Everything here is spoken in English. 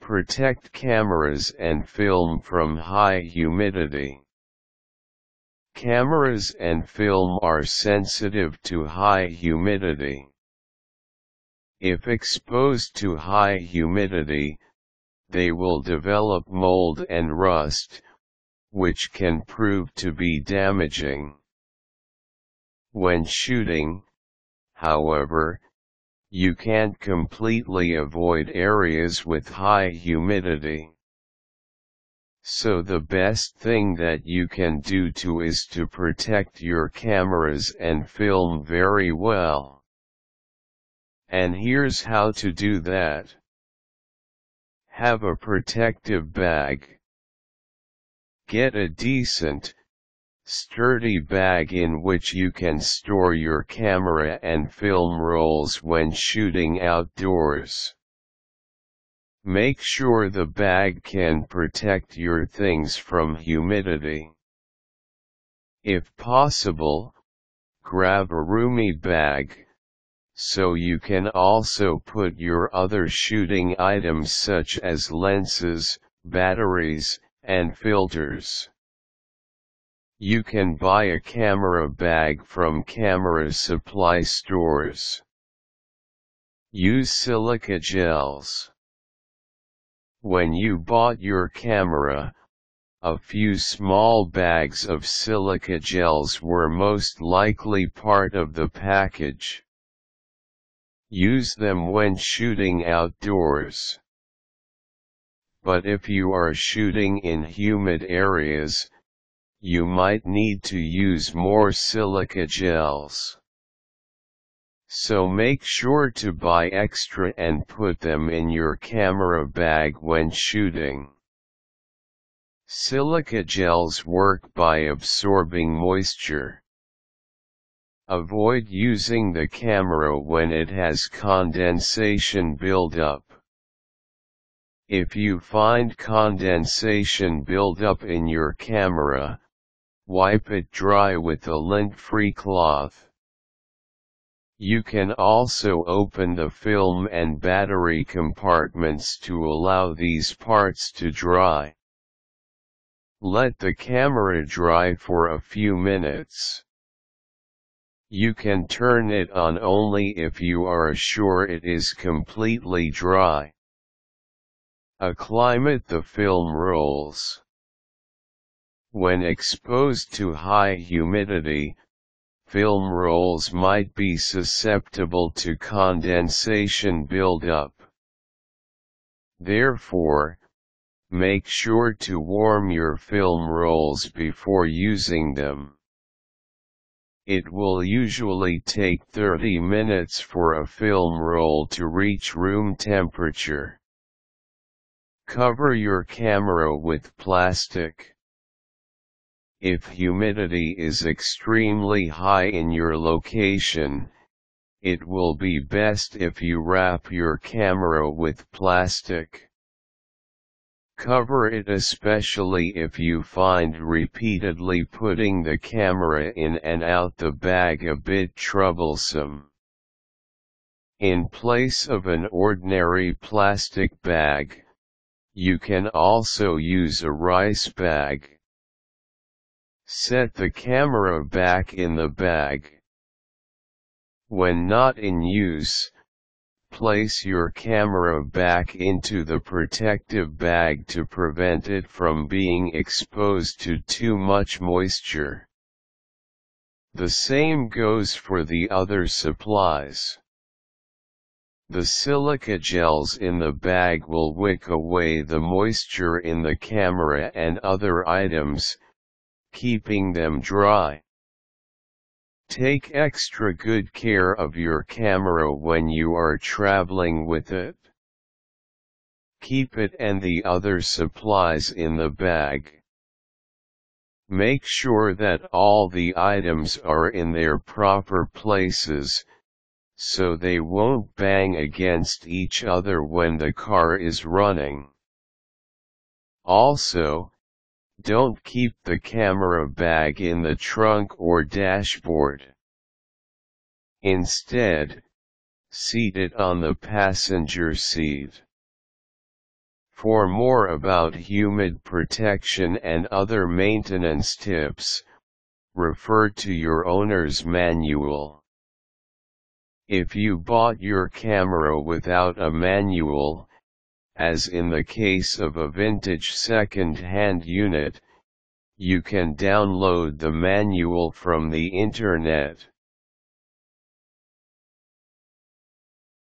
protect cameras and film from high humidity. Cameras and film are sensitive to high humidity. If exposed to high humidity, they will develop mold and rust, which can prove to be damaging. When shooting, however, you can't completely avoid areas with high humidity. So the best thing that you can do is to protect your cameras and film very well. And here's how to do that. Have a protective bag. Get a decent, sturdy bag in which you can store your camera and film rolls when shooting outdoors. Make sure the bag can protect your things from humidity. If possible, grab a roomy bag, so you can also put your other shooting items such as lenses, batteries, and filters. You can buy a camera bag from camera supply stores. Use silica gels. When you bought your camera, a few small bags of silica gels were most likely part of the package. Use them when shooting outdoors. But if you are shooting in humid areas, you might need to use more silica gels. So make sure to buy extra and put them in your camera bag when shooting. Silica gels work by absorbing moisture. Avoid using the camera when it has condensation buildup. If you find condensation buildup in your camera, wipe it dry with a lint-free cloth. You can also open the film and battery compartments to allow these parts to dry. Let the camera dry for a few minutes. You can turn it on only if you are sure it is completely dry. Acclimate the film rolls. When exposed to high humidity, film rolls might be susceptible to condensation buildup. Therefore, make sure to warm your film rolls before using them. It will usually take 30 minutes for a film roll to reach room temperature. Cover your camera with plastic. If humidity is extremely high in your location, it will be best if you wrap your camera with plastic. Cover it especially if you find repeatedly putting the camera in and out the bag a bit troublesome. In place of an ordinary plastic bag, you can also use a rice bag. Set the camera back in the bag. When not in use, place your camera back into the protective bag to prevent it from being exposed to too much moisture. The same goes for the other supplies. The silica gels in the bag will wick away the moisture in the camera and other items, keeping them dry. Take extra good care of your camera when you are traveling with it. Keep it and the other supplies in the bag. Make sure that all the items are in their proper places, so they won't bang against each other when the car is running. Also, don't keep the camera bag in the trunk or dashboard. Instead, seat it on the passenger seat. For more about humid protection and other maintenance tips, refer to your owner's manual. If you bought your camera without a manual, as in the case of a vintage second-hand unit, you can download the manual from the internet.